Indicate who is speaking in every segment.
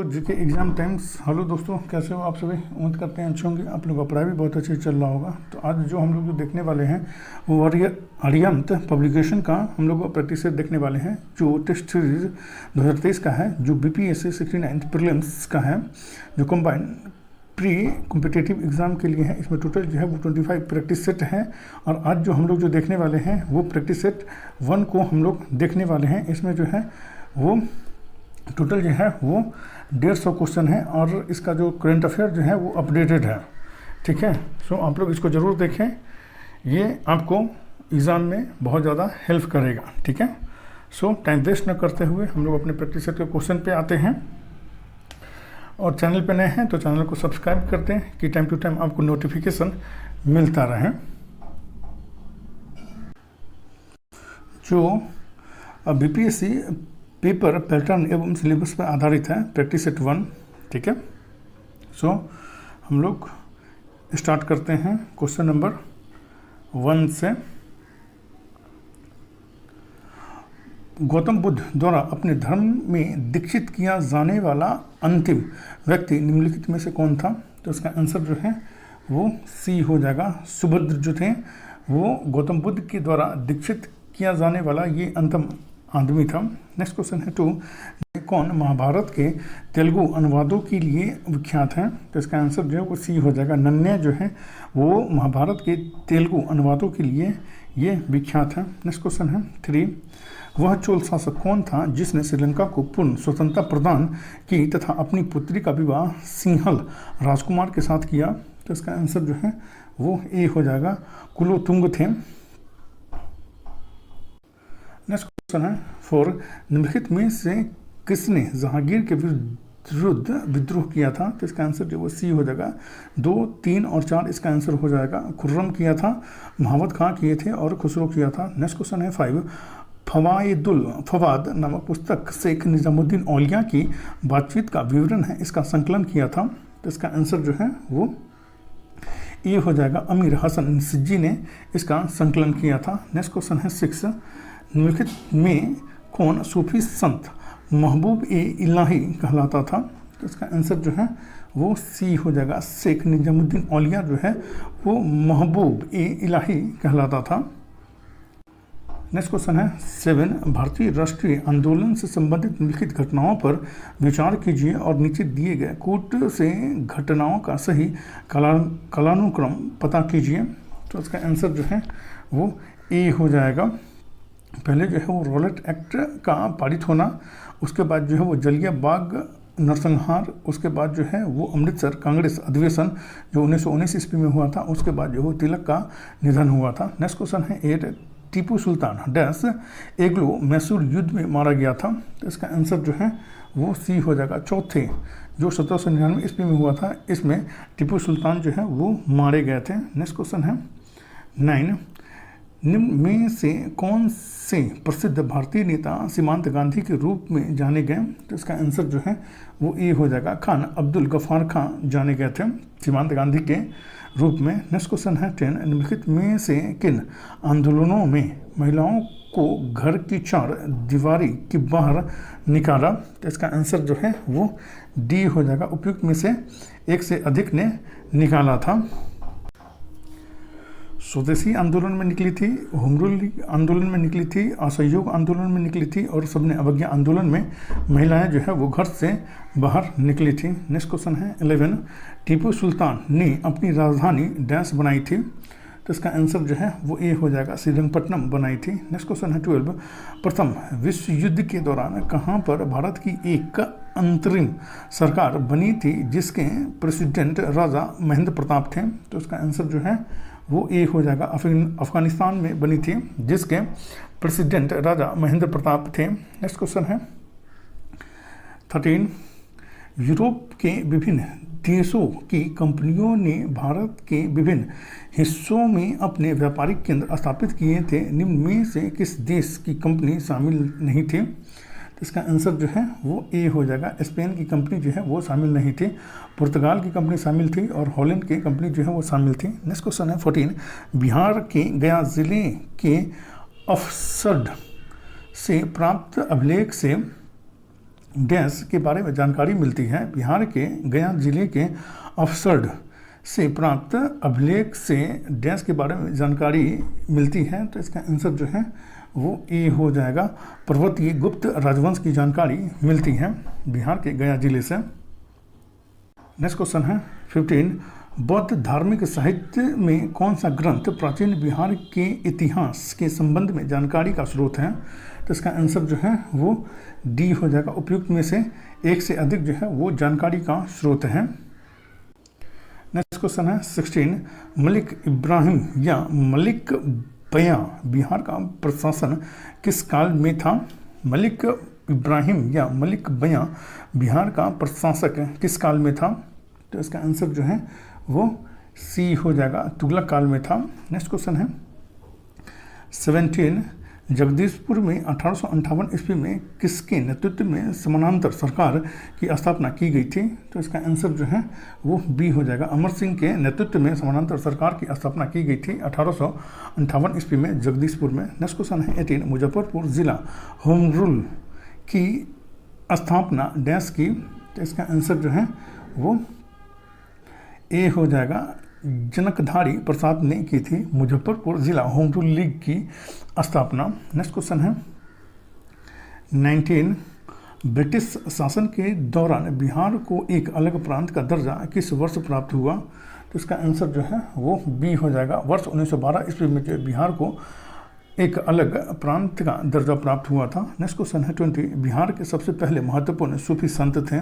Speaker 1: GK exam times. Hello दोस्तों, कैसे हो आप सभी? उम्मीद करते हैं अच्छे होंगे। आप लोगों का पढ़ाई भी बहुत अच्छे चल रहा होगा। तो आज जो हम लोग जो देखने वाले हैं वो आर्यंत पब्लिकेशन का हम लोग प्रैक्टिस सेट देखने वाले हैं, जो टेस्ट सीरीज 2023 का है, जो BPSC 69 प्रीलिम्स का है, जो कंबाइंड प्री कॉम्पिटिटिव एग्ज़ाम के लिए है। इसमें टोटल जो है वो 25 प्रैक्टिस सेट है। और आज जो हम लोग जो देखने वाले हैं वो प्रैक्टिस सेट 1 को हम लोग देखने वाले हैं। इसमें जो है वो टोटल जो है वो 150 क्वेश्चन है और इसका जो करंट अफेयर जो है वो अपडेटेड है। ठीक है, सो आप लोग इसको ज़रूर देखें, ये आपको एग्ज़ाम में बहुत ज़्यादा हेल्प करेगा। ठीक है, सो टाइम वेस्ट न करते हुए हम लोग अपने प्रैक्टिस सेट के क्वेश्चन पे आते हैं। और चैनल पे नए हैं तो चैनल को सब्सक्राइब करते हैं कि टाइम टू टाइम आपको नोटिफिकेशन मिलता रहे। जो BPSC पेपर पैटर्न एवं सिलेबस पर आधारित है, प्रैक्टिस सेट 1। ठीक है, सो हम लोग स्टार्ट करते हैं क्वेश्चन नंबर 1 से। गौतम बुद्ध द्वारा अपने धर्म में दीक्षित किया जाने वाला अंतिम व्यक्ति निम्नलिखित में से कौन था? तो इसका आंसर जो है वो C हो जाएगा। सुभद्र जो थे वो गौतम बुद्ध के द्वारा दीक्षित किया जाने वाला ये अंतिम आदमी था। नेक्स्ट क्वेश्चन है 2, कौन महाभारत के तेलुगु अनुवादों के लिए विख्यात है? तो इसका आंसर जो है वो C हो जाएगा। नन्या जो है वो महाभारत के तेलुगु अनुवादों के लिए ये विख्यात है। नेक्स्ट क्वेश्चन है 3, वह चोल शासक कौन था जिसने श्रीलंका को पूर्ण स्वतंत्रता प्रदान की तथा अपनी पुत्री का विवाह सिंहल राजकुमार के साथ किया? तो इसका आंसर जो है वो A हो जाएगा, कुलोतुंग थे। नेक्स्ट क्वेश्चन है 4, निम्नलिखित में से किसने जहांगीर के विरुद्ध विद्रोह किया था? तो इसका आंसर जो वो C हो जाएगा। 2, 3 और 4 इसका आंसर हो जाएगा। खुर्रम किया था, महावत खां किए थे और खुसरो किया था। नेक्स्ट क्वेश्चन है 5, फवाइदुल फवाद नामक पुस्तक शेख निजामुद्दीन औलिया की बातचीत का विवरण है, इसका संकलन किया था? तो इसका आंसर जो है वो ये हो जाएगा, अमीर हसन सिज्जी ने इसका संकलन किया था। नेक्स्ट क्वेश्चन है 6, निम्नलिखित में कौन सूफी संत महबूब ए इलाही कहलाता था? तो इसका आंसर जो है वो C हो जाएगा। शेख निजामुद्दीन औलिया जो है वो महबूब ए इलाही कहलाता था। नेक्स्ट क्वेश्चन है 7, भारतीय राष्ट्रीय आंदोलन से संबंधित निम्नलिखित घटनाओं पर विचार कीजिए और नीचे दिए गए कूट से घटनाओं का सही कालानुक्रम पता कीजिए। तो इसका आंसर जो है वो A हो जाएगा। पहले जो है वो रॉलेट एक्ट का पारित होना, उसके बाद जो है वो जलिया बाग नरसंहार, उसके बाद जो है वो अमृतसर कांग्रेस अधिवेशन जो 1919 ईस्वी में हुआ था, उसके बाद जो वो तिलक का निधन हुआ था। नेक्स्ट क्वेश्चन है 8, टीपू सुल्तान डैश एग्लो मैसूर युद्ध में मारा गया था? तो इसका आंसर जो है वो C हो जाएगा। चौथे जो 1799 ईस्वी में हुआ था, इसमें टीपू सुल्तान जो है वो मारे गए थे। नेक्स्ट क्वेश्चन है 9, निम्न में से कौन से प्रसिद्ध भारतीय नेता सीमांत गांधी के रूप में जाने गए? तो इसका आंसर जो है वो A हो जाएगा। खान अब्दुल गफ्फार खां जाने गए थे सीमांत गांधी के रूप में। नेक्स्ट क्वेश्चन है 10, निम्नलिखित में से किन आंदोलनों में महिलाओं को घर की चार दीवारी के बाहर निकाला? तो इसका आंसर जो है वो D हो जाएगा। उपयुक्त में से एक से अधिक ने निकाला था। स्वदेशी आंदोलन में निकली थी, होम रूल आंदोलन में निकली थी, असहयोग आंदोलन में निकली थी और सबने अवज्ञा आंदोलन में महिलाएं जो है वो घर से बाहर निकली थी। नेक्स्ट क्वेश्चन है 11, टीपू सुल्तान ने अपनी राजधानी डैश बनाई थी? तो इसका आंसर जो है वो A हो जाएगा, श्रीरंगपट्टनम बनाई थी। नेक्स्ट क्वेश्चन है 12, प्रथम विश्व युद्ध के दौरान कहाँ पर भारत की एक अंतरिम सरकार बनी थी जिसके प्रेसिडेंट राजा महेंद्र प्रताप थे? तो इसका आंसर जो है वो A हो जाएगा। अफगानिस्तान में बनी थी जिसके प्रेसिडेंट राजा महेंद्र प्रताप थे। नेक्स्ट क्वेश्चन है 13, यूरोप के विभिन्न देशों की कंपनियों ने भारत के विभिन्न हिस्सों में अपने व्यापारिक केंद्र स्थापित किए थे, निम्न में से किस देश की कंपनी शामिल नहीं थी? तो इसका आंसर जो है वो A हो जाएगा। स्पेन की कंपनी जो है वो शामिल नहीं थी, पुर्तगाल की कंपनी शामिल थी और हॉलैंड की कंपनी जो है वो शामिल थी। नेक्स्ट क्वेश्चन है 14, बिहार के गया जिले के अफसड से प्राप्त अभिलेख से डैश के बारे में जानकारी मिलती है। बिहार के गया जिले के अफसर से प्राप्त अभिलेख से डैश के बारे में जानकारी मिलती है। तो इसका आंसर जो है वो ए हो जाएगा। पर्वतीय गुप्त राजवंश की जानकारी मिलती है बिहार के गया जिले से। नेक्स्ट क्वेश्चन है 15, बौद्ध धार्मिक साहित्य में कौन सा ग्रंथ प्राचीन बिहार के इतिहास के संबंध में जानकारी का स्रोत है? तो इसका आंसर जो है वो डी हो जाएगा। उपयुक्त में से एक से अधिक जो है वो जानकारी का स्रोत है। नेक्स्ट क्वेश्चन है 16, मलिक इब्राहिम या मलिक बयां बिहार का प्रशासन किस काल में था? मलिक इब्राहिम या मलिक बयां बिहार का प्रशासक किस काल में था? तो इसका आंसर जो है वो सी हो जाएगा, तुगलक काल में था। नेक्स्ट क्वेश्चन है 17, जगदीशपुर में 1858 ईस्वी में किसके नेतृत्व में समानांतर सरकार की स्थापना की गई थी? तो इसका आंसर जो है वो बी हो जाएगा। अमर सिंह के नेतृत्व में समानांतर सरकार की स्थापना की गई थी 1858 ईस्वी में जगदीशपुर में। नेक्स्ट क्वेश्चन है 18, मुजफ्फरपुर जिला होम रूल की स्थापना डैश की? तो इसका आंसर जो है वो ए हो जाएगा, जनकधारी प्रसाद ने की थी मुजफ्फरपुर जिला होम रूल लीग की स्थापना। नेक्स्ट क्वेश्चन है 19, ब्रिटिश शासन के दौरान बिहार को एक अलग प्रांत का दर्जा किस वर्ष प्राप्त हुआ? तो इसका आंसर जो है वो बी हो जाएगा। वर्ष 1912 ईस्वी में जो बिहार को एक अलग प्रांत का दर्जा प्राप्त हुआ था। नेक्स्ट क्वेश्चन है 20, बिहार के सबसे पहले महत्वपूर्ण सूफी संत थे?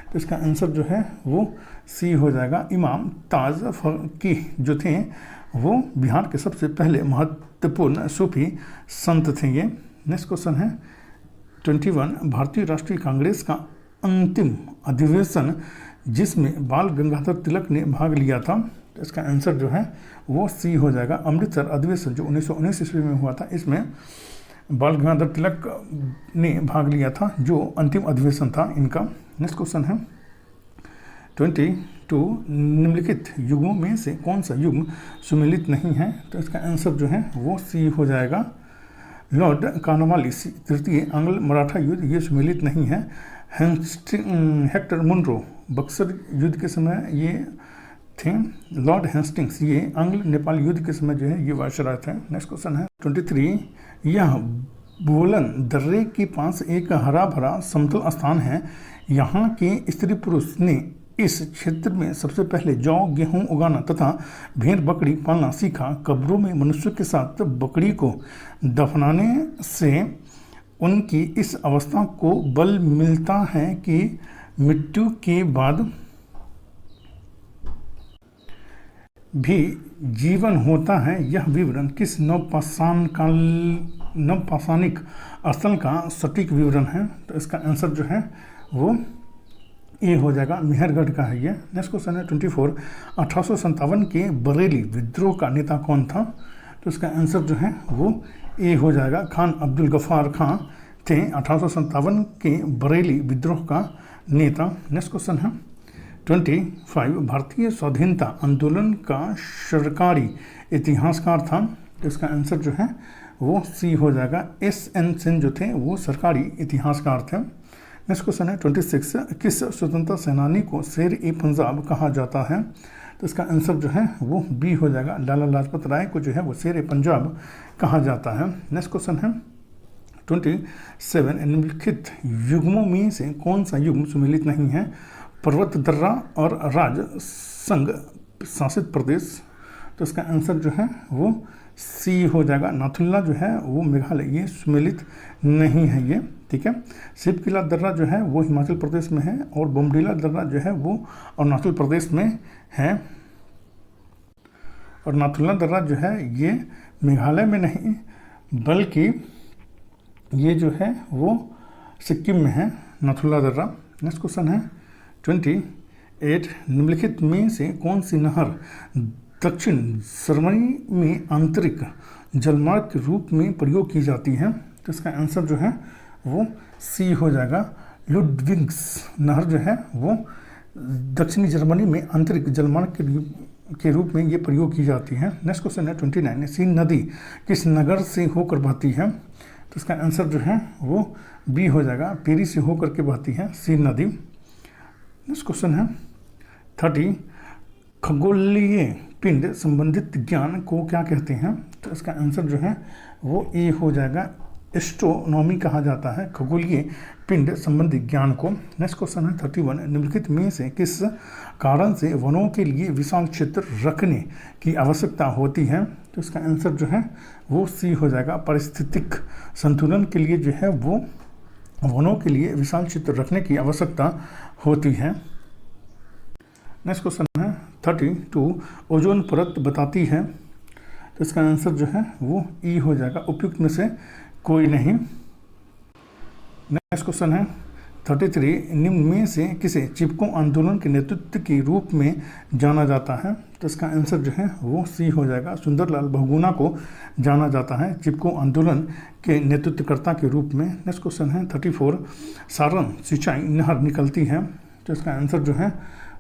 Speaker 1: तो इसका आंसर जो है वो सी हो जाएगा। इमाम ताज फकीह जो थे वो बिहार के सबसे पहले महत्वपूर्ण सूफी संत थे ये। नेक्स्ट क्वेश्चन है 21, भारतीय राष्ट्रीय कांग्रेस का अंतिम अधिवेशन जिसमें बाल गंगाधर तिलक ने भाग लिया था? तो इसका आंसर जो है वो सी हो जाएगा। अमृतसर अधिवेशन जो 1919 ईस्वी में हुआ था, इसमें बाल गंगाधर तिलक ने भाग लिया था, जो अंतिम अधिवेशन था इनका। नेक्स्ट क्वेश्चन है 22, निम्नलिखित युगों में से कौन सा युग सुमेलित नहीं है? तो इसका आंसर जो है वो सी हो जाएगा। लॉर्ड कॉर्नवालिस तृतीय आंग्ल मराठा युद्ध ये सुमेलित नहीं है। हेक्टर मुनरो बक्सर युद्ध के समय ये थे। लॉर्ड हेस्टिंग्स ये आंग्ल नेपाल युद्ध के समय जो है ये वायसराय थे। नेक्स्ट क्वेश्चन है 23, यह बोलन दर्रे के पास एक हरा भरा समतल स्थान है। यहाँ के स्त्री पुरुष ने इस क्षेत्र में सबसे पहले जौ गेहूं उगाना तथा भेड़ बकरी पालना सीखा। कब्रों में मनुष्य के साथ बकरी को दफनाने से उनकी इस अवस्था को बल मिलता है कि मृत्यु के बाद भी जीवन होता है। यह विवरण किस नवपाषाणिक स्थल का सटीक विवरण है? तो इसका आंसर जो है वो ए हो जाएगा, मेहरगढ़ का है ये। नेक्स्ट क्वेश्चन है 24, 1857 के बरेली विद्रोह का नेता कौन था? तो इसका आंसर जो है वो ए हो जाएगा, खान अब्दुल गफ्फार खां थे 1857 के बरेली विद्रोह का नेता। नेक्स्ट क्वेश्चन है 25, भारतीय स्वाधीनता आंदोलन का सरकारी इतिहासकार था? तो इसका आंसर जो है वो सी हो जाएगा। एस.एन. सेन जो थे वो सरकारी इतिहासकार थे। नेक्स्ट क्वेश्चन है 26, किस स्वतंत्रता सेनानी को शेर-ए-पंजाब कहा जाता है? तो इसका आंसर जो है वो बी हो जाएगा, लाला लाजपत राय को जो है वो शेर-ए-पंजाब कहा जाता है। नेक्स्ट क्वेश्चन है 27, निम्नलिखित युग्मों में से कौन सा युग्म सुमेलित नहीं है? पर्वत दर्रा और राज संघ शासित प्रदेश? तो इसका आंसर जो है वो सी हो जाएगा, नाथुला जो है वो मेघालय ये सुमेलित नहीं है ये। ठीक है, शिव किला दर्रा जो है वो हिमाचल प्रदेश में है और बोमडीला दर्रा जो है वो अरुणाचल प्रदेश में है। और नाथुला दर्रा जो है ये मेघालय में नहीं बल्कि ये जो है वो सिक्किम में है, नाथुला दर्रा। नेक्स्ट क्वेश्चन है 28, निम्नलिखित में से कौन सी नहर दक्षिण जर्मनी में आंतरिक जलमार्ग के रूप में प्रयोग की जाती है? तो इसका आंसर जो है वो सी हो जाएगा, लुडविग्स नहर जो है वो दक्षिणी जर्मनी में आंतरिक जलमार्ग के रूप में ये प्रयोग की जाती है। नेक्स्ट क्वेश्चन है 29, सीन नदी किस नगर से होकर बहती है? तो इसका आंसर जो है वो बी हो जाएगा, पेरी से होकर के बहती है सी नदी। नेक्स्ट क्वेश्चन है 30, खगोलीय पिंड संबंधित ज्ञान को क्या कहते हैं? तो इसका आंसर जो है वो ए हो जाएगा, एस्ट्रोनॉमी कहा जाता है खगोलीय पिंड संबंधी ज्ञान को। नेक्स्ट क्वेश्चन है 31, निम्नलिखित में से किस कारण से वनों के लिए विशाल क्षेत्र रखने की आवश्यकता होती है? तो इसका आंसर जो है वो सी हो जाएगा, पारिस्थितिक संतुलन के लिए जो है वो वनों के लिए विशाल क्षेत्र रखने की आवश्यकता होती है। नेक्स्ट क्वेश्चन है 32, ओजोन परत बताती है। तो इसका आंसर जो है वो ई हो जाएगा, उपयुक्त में से कोई नहीं। नेक्स्ट क्वेश्चन है 33, निम्न में से किसे चिपको आंदोलन के नेतृत्व के रूप में जाना जाता है? तो इसका आंसर जो है वो सी हो जाएगा, सुंदरलाल बहुगुणा को जाना जाता है चिपको आंदोलन के नेतृत्वकर्ता के रूप में। नेक्स्ट क्वेश्चन है 34, सारण सिंचाई नहर निकलती है। तो इसका आंसर जो है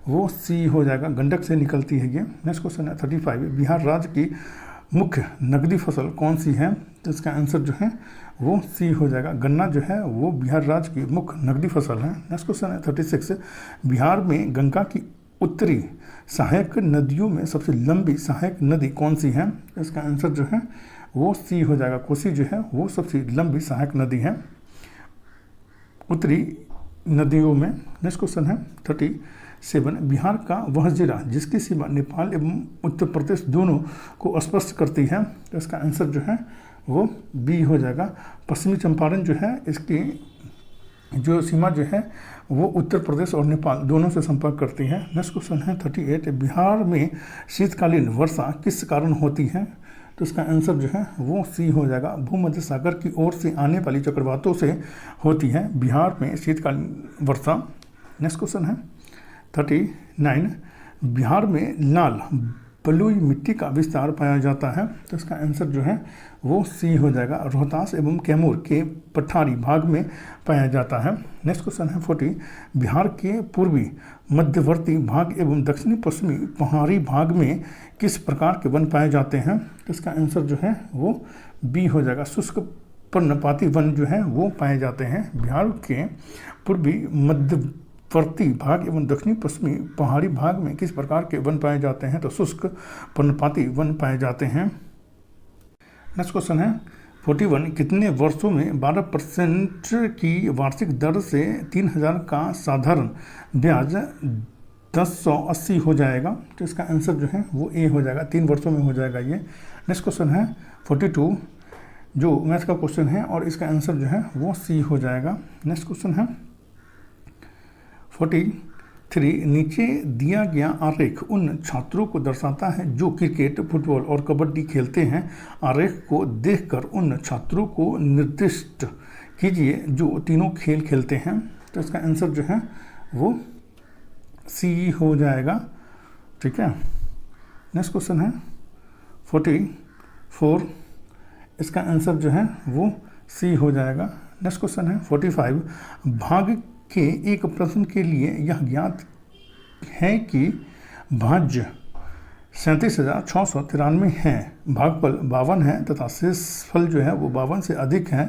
Speaker 1: वो सी हो जाएगा, गंडक से निकलती है ये। नेक्स्ट क्वेश्चन है 35, बिहार राज्य की मुख्य नकदी फसल कौन सी है? तो इसका आंसर जो है वो सी हो जाएगा, गन्ना जो है वो बिहार राज्य की मुख्य नकदी फसल है। नेक्स्ट क्वेश्चन है 36, बिहार में गंगा की उत्तरी सहायक नदियों में सबसे लंबी सहायक नदी कौन सी है? तो इसका आंसर जो है वो सी हो जाएगा, कोसी जो है वो सबसे लंबी सहायक नदी है उत्तरी नदियों में। नेक्स्ट क्वेश्चन है 37, बिहार का वह जिला जिसकी सीमा नेपाल एवं उत्तर प्रदेश दोनों को स्पर्श करती है। तो इसका आंसर जो है वो बी हो जाएगा, पश्चिमी चंपारण जो है इसकी जो सीमा जो है वो उत्तर प्रदेश और नेपाल दोनों से संपर्क करती है। नेक्स्ट क्वेश्चन है 38, बिहार में शीतकालीन वर्षा किस कारण होती है? तो इसका आंसर जो है वो सी हो जाएगा, भूमध्य सागर की ओर से आने वाली चक्रवातों से होती है बिहार में शीतकालीन वर्षा। नेक्स्ट क्वेश्चन है 39, बिहार में लाल बलुई मिट्टी का विस्तार पाया जाता है। तो इसका आंसर जो है वो सी हो जाएगा, रोहतास एवं कैमूर के पठारी भाग में पाया जाता है। नेक्स्ट क्वेश्चन है 40, बिहार के पूर्वी मध्यवर्ती भाग एवं दक्षिणी पश्चिमी पहाड़ी भाग में किस प्रकार के वन पाए जाते हैं? तो इसका आंसर जो है वो बी हो जाएगा, शुष्क पर्णपाती वन जो है वो पाए जाते हैं बिहार के पूर्वी मध्यवर्ती भाग एवं दक्षिणी पश्चिमी पहाड़ी भाग में किस प्रकार के वन पाए जाते हैं? तो शुष्क पर्णपाती वन पाए जाते हैं। नेक्स्ट क्वेश्चन है 41, कितने वर्षों में 12% की वार्षिक दर से 3000 का साधारण ब्याज 1080 हो जाएगा? तो इसका आंसर जो है वो ए हो जाएगा, 3 वर्षों में हो जाएगा ये। नेक्स्ट क्वेश्चन है 42, जो मैथ का क्वेश्चन है और इसका आंसर जो है वो सी हो जाएगा। नेक्स्ट क्वेश्चन है 43, नीचे दिया गया आरेख उन छात्रों को दर्शाता है जो क्रिकेट, फुटबॉल और कबड्डी खेलते हैं। आरेख को देखकर उन छात्रों को निर्दिष्ट कीजिए जो तीनों खेल खेलते हैं। तो इसका आंसर जो है वो सी हो जाएगा, ठीक है। नेक्स्ट क्वेश्चन है 44, इसका आंसर जो है वो सी हो जाएगा। नेक्स्ट क्वेश्चन है 45, भाग के एक प्रश्न के लिए यह ज्ञात है कि भाज्य 37,693 है, भागफल 52 है तथा शेषफल जो है वो 52 से अधिक है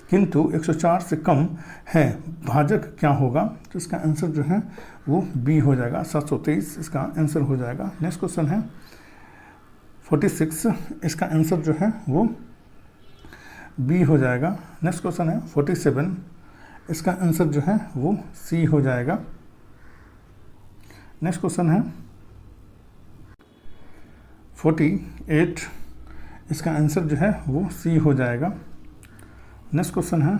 Speaker 1: किंतु 104 से कम है, भाजक क्या होगा? तो इसका आंसर जो है वो बी हो जाएगा, 723 इसका आंसर हो जाएगा। नेक्स्ट क्वेश्चन है 46, इसका आंसर जो है वो बी हो जाएगा। नेक्स्ट क्वेश्चन है 47, इसका आंसर जो है वो सी हो जाएगा। नेक्स्ट क्वेश्चन है 48, इसका आंसर जो है वो सी हो जाएगा। नेक्स्ट क्वेश्चन है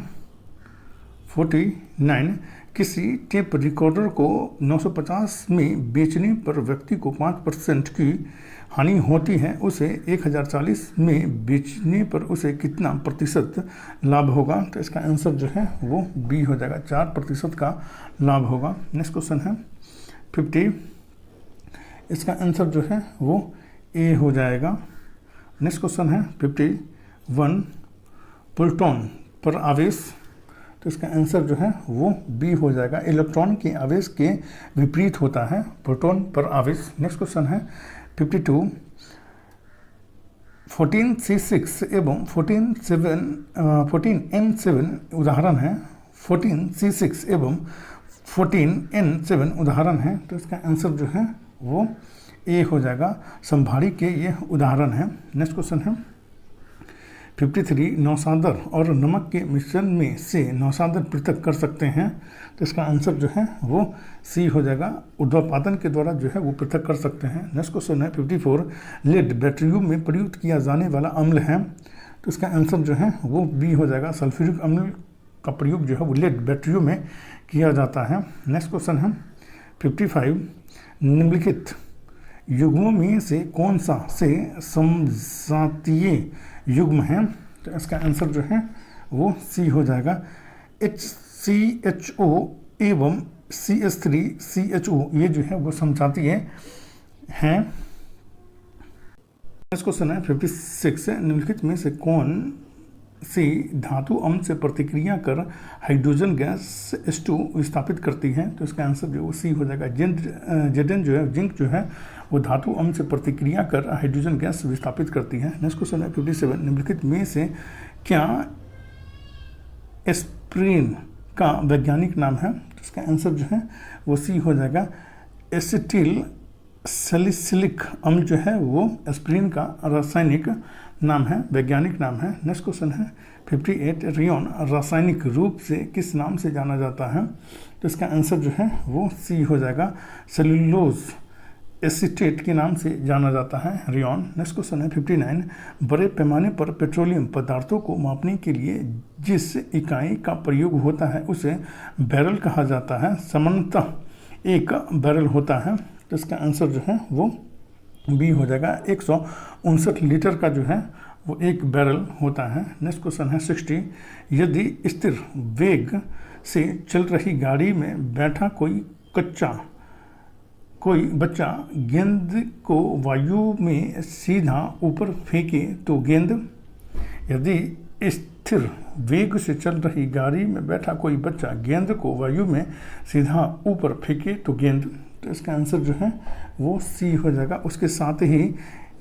Speaker 1: 49, किसी टेप रिकॉर्डर को 950 में बेचने पर व्यक्ति को 5% की हानि होती है, उसे 1040 में बेचने पर उसे कितना प्रतिशत लाभ होगा? तो इसका आंसर जो है वो बी हो जाएगा, 4% का लाभ होगा। नेक्स्ट क्वेश्चन है 50, इसका आंसर जो है वो ए हो जाएगा। नेक्स्ट क्वेश्चन है 51, प्रोटॉन पर आवेश, तो इसका आंसर जो है वो बी हो जाएगा, इलेक्ट्रॉन के आवेश के विपरीत होता है प्रोटॉन पर आवेश। नेक्स्ट क्वेश्चन है 52, 14C6 एवं 14N7 उदाहरण है, 14C6 एवं 14N7 उदाहरण हैं। तो इसका आंसर जो है वो ए हो जाएगा। संभारी के ये उदाहरण हैं। नेक्स्ट क्वेश्चन है 53 नौसादर और नमक के मिश्रण में से नौसादर पृथक कर सकते हैं। तो इसका आंसर जो है वो सी हो जाएगा। ऊर्ध्वपातन के द्वारा जो है वो पृथक कर सकते हैं। नेक्स्ट क्वेश्चन है 54 लेड बैटरियों में प्रयुक्त किया जाने वाला अम्ल है। तो इसका आंसर जो है वो बी हो जाएगा। सल्फ्यूरिक अम्ल का प्रयोग जो है वो लेड बैटरियों में किया जाता है। नेक्स्ट क्वेश्चन है 55 निम्नलिखित युग्मों में से कौन सा से समजातीय युग्म है। तो इसका आंसर जो है वो सी हो जाएगा। HCHO एवं CH3CHO ये जो है वो समजातीय हैं। नेक्स्ट क्वेश्चन है 56 निम्नलिखित में से कौन सी धातु अम्ल से प्रतिक्रिया कर हाइड्रोजन गैस H2 विस्थापित करती है। तो इसका आंसर जो सी हो जाएगा। Zn जो है जिंक जो है वो धातु अम्ल से प्रतिक्रिया कर हाइड्रोजन गैस विस्थापित करती है। नेक्स्ट क्वेश्चन है 57 निम्नलिखित में से क्या एस्प्रिन का वैज्ञानिक नाम है। तो इसका आंसर जो है वो सी हो जाएगा। एसिटिल सैलिसिलिक अम्ल जो है वो एस्प्रिन का रासायनिक नाम है, वैज्ञानिक नाम है। नेक्स्ट क्वेश्चन है 58 रेयन रासायनिक रूप से किस नाम से जाना जाता है। तो इसका आंसर जो है वो सी हो जाएगा। सेलुलोज एसीटेट के नाम से जाना जाता है रेयन। नेक्स्ट क्वेश्चन है 59 बड़े पैमाने पर पेट्रोलियम पदार्थों को मापने के लिए जिस इकाई का प्रयोग होता है उसे बैरल कहा जाता है। सामान्यतः एक बैरल होता है। तो इसका आंसर जो है वो बी हो जाएगा। 159 लीटर का जो है वो एक बैरल होता है। नेक्स्ट क्वेश्चन है 60 यदि स्थिर वेग से चल रही गाड़ी में बैठा कोई बच्चा गेंद को वायु में सीधा ऊपर फेंके तो गेंद। यदि स्थिर वेग से चल रही गाड़ी में बैठा कोई बच्चा गेंद को वायु में सीधा ऊपर फेंके तो गेंद। तो इसका आंसर जो है वो सी हो जाएगा, उसके साथ ही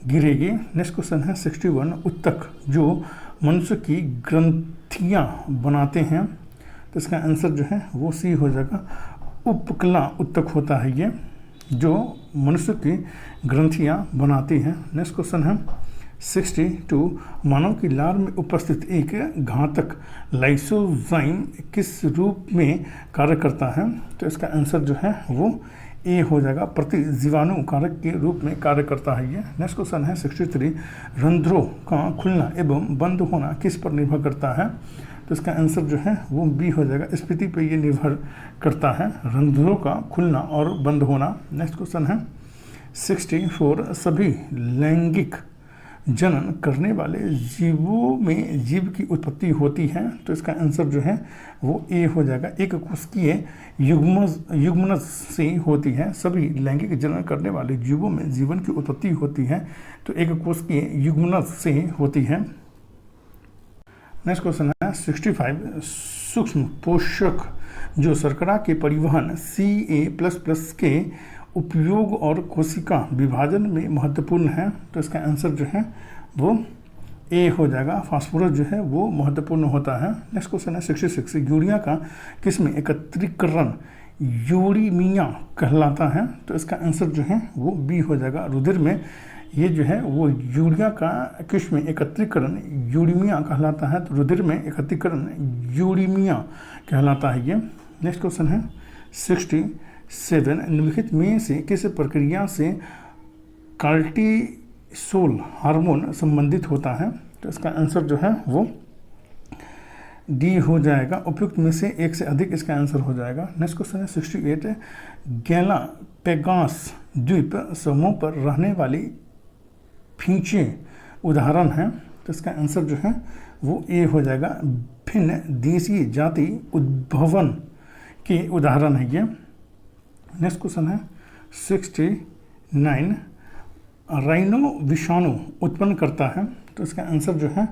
Speaker 1: गिरेगी। नेक्स्ट क्वेश्चन है 61 उत्तक जो मनुष्य की ग्रंथियां बनाते हैं। तो इसका आंसर जो है वो सी हो जाएगा। उपकला उत्तक होता है ये जो मनुष्य की ग्रंथियां बनाती हैं। नेक्स्ट क्वेश्चन है 62 मानव की लार में उपस्थित एक घातक लाइसोजाइम किस रूप में कार्य करता है। तो इसका आंसर जो है वो ए हो जाएगा, प्रतिजीवाणु कारक के रूप में कार्य करता है ये। नेक्स्ट क्वेश्चन है 63 रंध्रों का खुलना एवं बंद होना किस पर निर्भर करता है। तो इसका आंसर जो है वो बी हो जाएगा, स्थिति पर ये निर्भर करता है, रंध्रों का खुलना और बंद होना। नेक्स्ट क्वेश्चन है 64 सभी लैंगिक जनन करने वाले जीवों में जीव की उत्पत्ति होती है। तो इसका आंसर जो है वो ए हो जाएगा, एक कोशिकीय युग्मनज से होती है। सभी लैंगिक जनन करने वाले जीवों में जीवन की उत्पत्ति होती है तो एक कोशिकीय युग्मनज से होती है। नेक्स्ट क्वेश्चन है 65 सूक्ष्म पोषक जो शर्करा के परिवहन Ca++ के उपयोग और कोशिका विभाजन में महत्वपूर्ण है। तो इसका आंसर जो है वो ए हो जाएगा, फास्फोरस जो है वो महत्वपूर्ण होता है। नेक्स्ट क्वेश्चन है 66 यूरिया का किसमें एकत्रीकरण यूरीमिया कहलाता है। तो इसका आंसर जो है वो बी हो जाएगा, रुधिर में ये जो है वो यूरिया का किसमें एकत्रीकरण यूरीमिया कहलाता है। तो रुधिर में एकत्रीकरण यूरीमिया कहलाता है ये। नेक्स्ट क्वेश्चन है 67 निम्नलिखित में से किस प्रक्रिया से कार्टिसोल हार्मोन संबंधित होता है। तो इसका आंसर जो है वो डी हो जाएगा, उपयुक्त में से एक से अधिक इसका आंसर हो जाएगा। नेक्स्ट क्वेश्चन है 68 गैलापेगोस द्वीप समूह पर रहने वाली फिंचे उदाहरण हैं। तो इसका आंसर जो है वो ए हो जाएगा, भिन्न देशी जाति उद्भवन के उदाहरण है ये। नेक्स्ट क्वेश्चन है 69 राइनो विषाणु उत्पन्न करता है। तो इसका आंसर जो है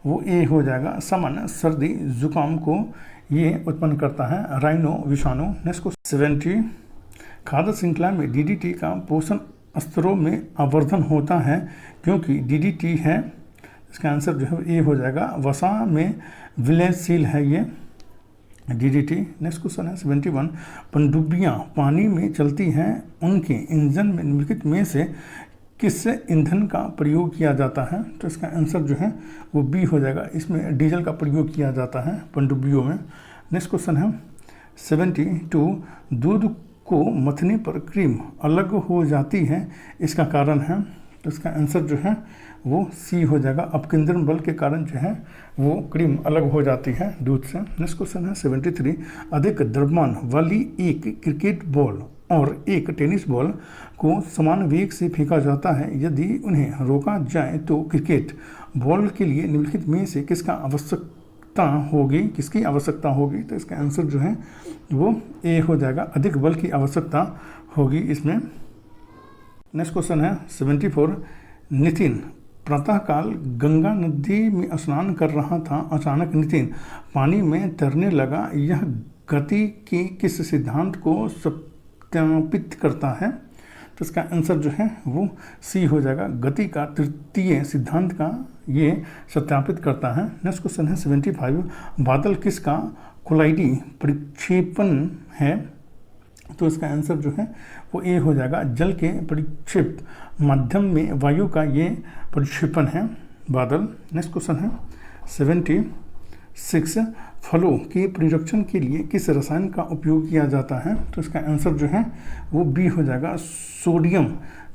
Speaker 1: वो ए हो जाएगा, सामान्य सर्दी जुकाम को ये उत्पन्न करता है राइनो विषाणु। नेक्स्ट क्वेश्चन 70 खाद्य श्रृंखला में DDT का पोषण स्तरों में आवर्धन होता है क्योंकि DDT है। इसका आंसर जो है ए हो जाएगा, वसा में विलयनशील है ये। DDT। नेक्स्ट क्वेश्चन है 71, पनडुब्बियाँ पानी में चलती हैं, उनके इंजन में निम्नलिखित में से किस ईंधन का प्रयोग किया जाता है? तो इसका आंसर जो है वो बी हो जाएगा, इसमें डीजल का प्रयोग किया जाता है पनडुब्बियों में। नेक्स्ट क्वेश्चन है 72, दूध को मथने पर क्रीम अलग हो जाती है, इसका कारण है? तो इसका आंसर जो है वो सी हो जाएगा, अपकेंद्रण बल के कारण जो है वो क्रीम अलग हो जाती है दूध से। नेक्स्ट क्वेश्चन है 73, अधिक द्रव्यमान वाली एक क्रिकेट बॉल और एक टेनिस बॉल को समान वेग से फेंका जाता है, यदि उन्हें रोका जाए तो क्रिकेट बॉल के लिए निम्नलिखित में से किसकी आवश्यकता होगी? तो इसका आंसर जो है वो ए हो जाएगा, अधिक बल की आवश्यकता होगी इसमें। नेक्स्ट क्वेश्चन है 74, नितिन प्रातःकाल गंगा नदी में स्नान कर रहा था, अचानक नितिन पानी में तैरने लगा, यह गति के किस सिद्धांत को सत्यापित करता है? तो इसका आंसर जो है वो सी हो जाएगा, गति का तृतीय सिद्धांत का ये सत्यापित करता है। नेक्स्ट क्वेश्चन है 75, बादल किसका कोलाइडी प्रक्षेपण है? तो इसका आंसर जो है वो ए हो जाएगा, जल के परिक्षेप माध्यम में वायु का ये परिक्षेपण है बादल। नेक्स्ट क्वेश्चन है 76, फलों के परिरक्षण के लिए किस रसायन का उपयोग किया जाता है? तो इसका आंसर जो है वो बी हो जाएगा, सोडियम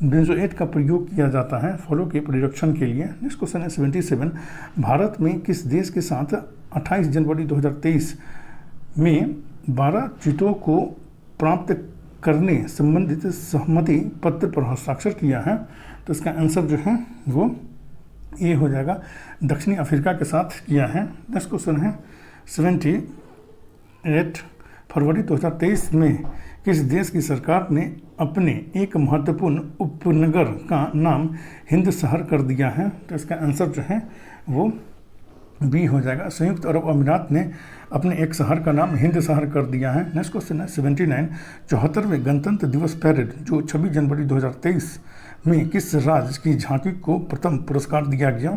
Speaker 1: बेंजोएट का प्रयोग किया जाता है फलों के परिरक्षण के लिए। नेक्स्ट क्वेश्चन है 77, भारत में किस देश के साथ 28 जनवरी 2023 में 12 चीतों को प्राप्त करने संबंधित सहमति पत्र पर हस्ताक्षर किया है? तो इसका आंसर जो है वो ए हो जाएगा, दक्षिणी अफ्रीका के साथ किया है। नेक्स्ट क्वेश्चन है 78, फरवरी 2023 में किस देश की सरकार ने अपने एक महत्वपूर्ण उपनगर का नाम हिंद शहर कर दिया है? तो इसका आंसर जो है वो बी हो जाएगा, संयुक्त अरब अमीरात ने अपने एक शहर का नाम हिंद शहर कर दिया है। नेक्स्ट क्वेश्चन है 79, 74वें गणतंत्र दिवस पैरेड जो 26 जनवरी 2023 में किस राज्य की झांकी को प्रथम पुरस्कार दिया गया?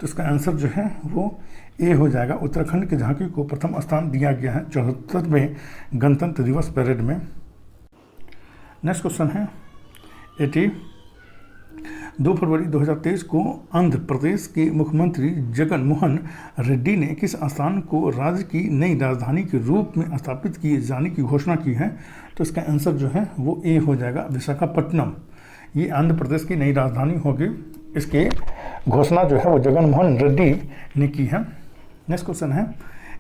Speaker 1: तो इसका आंसर जो है वो ए हो जाएगा, उत्तराखंड की झांकी को प्रथम स्थान दिया गया है 74वें गणतंत्र दिवस पैरेड में। नेक्स्ट क्वेश्चन है 80, 2 फरवरी 2023 को आंध्र प्रदेश के मुख्यमंत्री जगन मोहन रेड्डी ने किस स्थान को राज्य की नई राजधानी के रूप में स्थापित किए जाने की घोषणा की है? तो इसका आंसर जो है वो ए हो जाएगा, विशाखापट्टनम। ये आंध्र प्रदेश की नई राजधानी होगी, इसकी घोषणा जो है वो जगन मोहन रेड्डी ने की है। नेक्स्ट क्वेश्चन है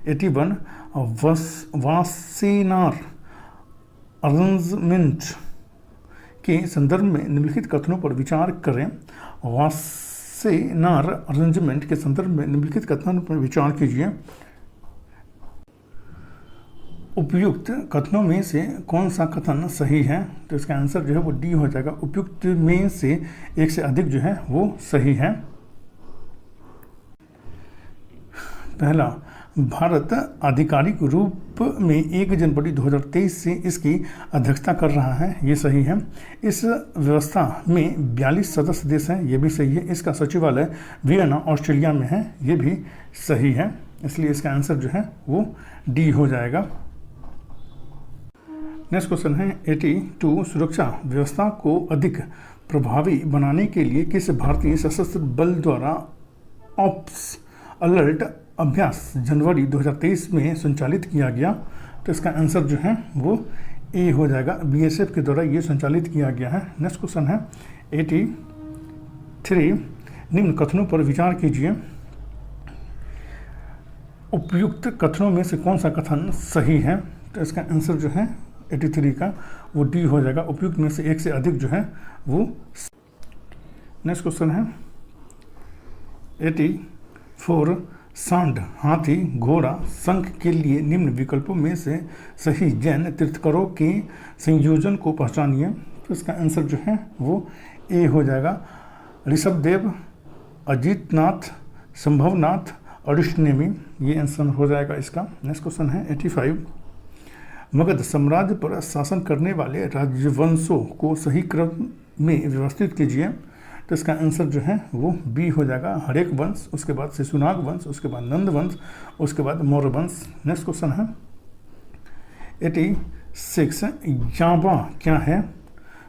Speaker 1: 81, वासेनार अरेंजमेंट के संदर्भ में निम्नलिखित कथनों पर विचार करें। वासेनार अरेंजमेंट के संदर्भ में निम्नलिखित कथनों पर विचार कीजिए। उपयुक्त कथनों में से कौन सा कथन सही है? तो इसका आंसर जो है वो डी हो जाएगा, उपयुक्त में से एक से अधिक जो है वो सही है। पहला, भारत आधिकारिक रूप में 1 जनवरी 2023 से इसकी अध्यक्षता कर रहा है, ये सही है। इस व्यवस्था में 42 सदस्य देश हैं, ये भी सही है। इसका सचिवालय वियना ऑस्ट्रेलिया में है, ये भी सही है, इसलिए इसका आंसर जो है वो डी हो जाएगा। नेक्स्ट क्वेश्चन है 82, सुरक्षा व्यवस्था को अधिक प्रभावी बनाने के लिए किस भारतीय सशस्त्र बल द्वारा ऑप्स अलर्ट अभ्यास जनवरी 2023 में संचालित किया गया? तो इसका आंसर जो है वो ए हो जाएगा, बीएसएफ के द्वारा ये संचालित किया गया है। नेक्स्ट क्वेश्चन है 83, निम्न कथनों पर विचार कीजिए। उपयुक्त कथनों में से कौन सा कथन सही है? तो इसका आंसर जो है 83 का वो डी हो जाएगा, उपयुक्त में से एक से अधिक जो है वो। नेक्स्ट क्वेश्चन है 84, सांड, हाथी, घोड़ा, शंख के लिए निम्न विकल्पों में से सही जैन तीर्थंकरों के संयोजन को पहचानिए। तो इसका आंसर जो है वो ए हो जाएगा, ऋषभदेव, अजीतनाथ, संभवनाथ, अरिष्टनेमी, ये आंसर हो जाएगा इसका। नेक्स्ट क्वेश्चन है 85, मगध साम्राज्य पर शासन करने वाले राजवंशों को सही क्रम में व्यवस्थित कीजिए। तो इसका आंसर जो है वो बी हो जाएगा, हरेक वंश, उसके बाद शिशुनाग वंश, उसके बाद नंद वंश, उसके बाद मौर्य वंश। नेक्स्ट क्वेश्चन है 86 याबा क्या है?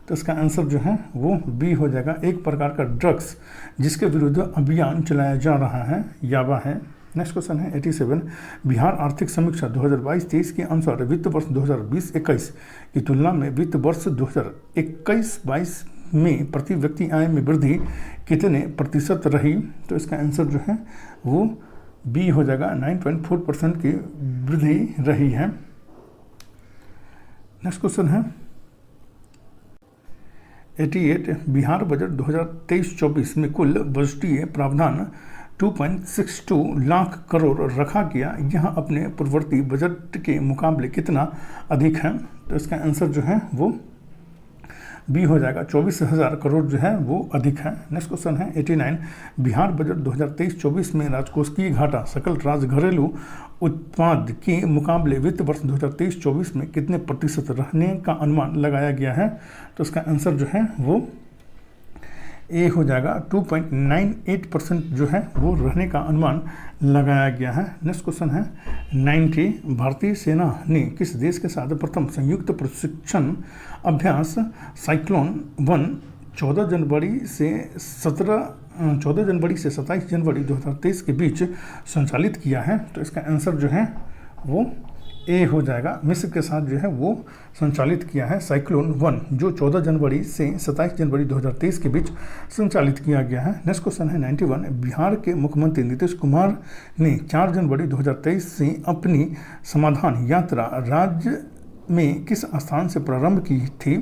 Speaker 1: तो इसका आंसर जो है वो बी हो जाएगा, एक प्रकार का ड्रग्स जिसके विरुद्ध अभियान चलाया जा रहा है, याबा है। नेक्स्ट क्वेश्चन है 87, बिहार आर्थिक समीक्षा 2022-23 के अनुसार वित्त वर्ष 2020-21 की तुलना में वित्त वर्ष 2021-22 में प्रति व्यक्ति आय में वृद्धि कितने प्रतिशत रही? तो इसका आंसर जो है वो बी हो जाएगा, 9.4% की वृद्धि रही है। नेक्स्ट क्वेश्चन है 88, बिहार बजट 2023-24 में कुल बजटीय प्रावधान 2.62 लाख करोड़ रखा गया, यह अपने पूर्ववर्ती बजट के मुकाबले कितना अधिक है? तो इसका आंसर जो है वो बी हो जाएगा, 24,000 करोड़ जो है वो अधिक है। नेक्स्ट क्वेश्चन है 89, बिहार बजट 2023-24 में राजकोषीय घाटा सकल राज्य घरेलू उत्पाद के मुकाबले वित्त वर्ष 2023-24 में कितने प्रतिशत रहने का अनुमान लगाया गया है? तो इसका आंसर जो है वो ए हो जाएगा, 2.98% जो है वो रहने का अनुमान लगाया गया है। नेक्स्ट क्वेश्चन है 90, भारतीय सेना ने किस देश के साथ प्रथम संयुक्त प्रशिक्षण अभ्यास साइक्लोन 1 14 जनवरी से 27 जनवरी 2023 के बीच संचालित किया है? तो इसका आंसर जो है वो ए हो जाएगा, मिस्र के साथ जो है वो संचालित किया है साइक्लोन 1, जो 14 जनवरी से 27 जनवरी 2023 के बीच संचालित किया गया है। नेक्स्ट क्वेश्चन है 91, बिहार के मुख्यमंत्री नीतीश कुमार ने 4 जनवरी 2023 से अपनी समाधान यात्रा राज्य में किस स्थान से प्रारंभ की थी?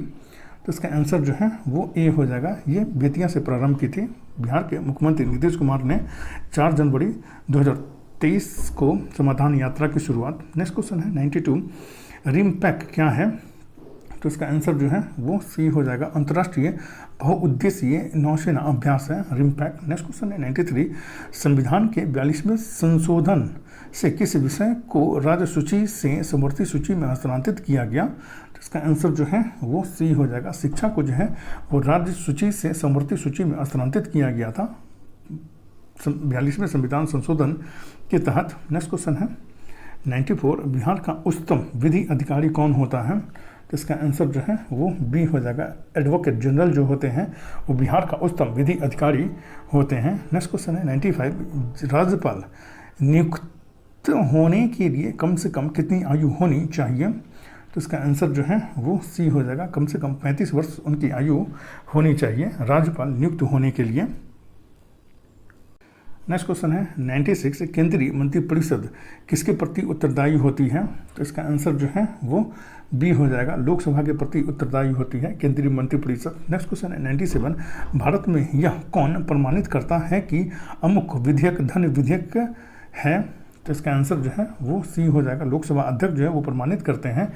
Speaker 1: तो इसका आंसर जो है वो ए हो जाएगा, ये बेतिया से प्रारंभ की थी। बिहार के मुख्यमंत्री नीतीश कुमार ने 4 जनवरी 2023 को समाधान यात्रा की शुरुआत। नेक्स्ट क्वेश्चन है 92, रिमपैक क्या है? तो इसका आंसर जो है वो सी हो जाएगा, अंतर्राष्ट्रीय बहुउद्देशीय नौसेना अभ्यास है रिमपैक। नेक्स्ट क्वेश्चन है 93, संविधान के 42वें संशोधन से किस विषय को राज्य सूची से समवर्ती सूची में हस्तांतरित किया गया? तो इसका आंसर जो है वो सी हो जाएगा, शिक्षा को जो है वो राज्य सूची से समवर्ती सूची में हस्तांतरित किया गया था 42वें संविधान संशोधन के तहत। नेक्स्ट क्वेश्चन है 94, बिहार का उच्चतम विधि अधिकारी कौन होता है? तो इसका आंसर जो है वो बी हो जाएगा, एडवोकेट जनरल जो होते हैं वो बिहार का उच्चतम विधि अधिकारी होते हैं। नेक्स्ट क्वेश्चन है 95, राज्यपाल नियुक्त होने के लिए कम से कम कितनी आयु होनी चाहिए? तो इसका आंसर जो है वो सी हो जाएगा, कम से कम 35 वर्ष उनकी आयु होनी चाहिए राज्यपाल नियुक्त होने के लिए। नेक्स्ट क्वेश्चन है 96, केंद्रीय मंत्रिपरिषद किसके प्रति उत्तरदायी होती है? तो इसका आंसर जो है वो बी हो जाएगा, लोकसभा के प्रति उत्तरदायी होती है केंद्रीय मंत्रिपरिषद। नेक्स्ट क्वेश्चन है 97, भारत में यह कौन प्रमाणित करता है कि अमुक विधेयक धन विधेयक है? तो इसका आंसर जो है वो सी हो जाएगा, लोकसभा अध्यक्ष जो है वो प्रमाणित करते हैं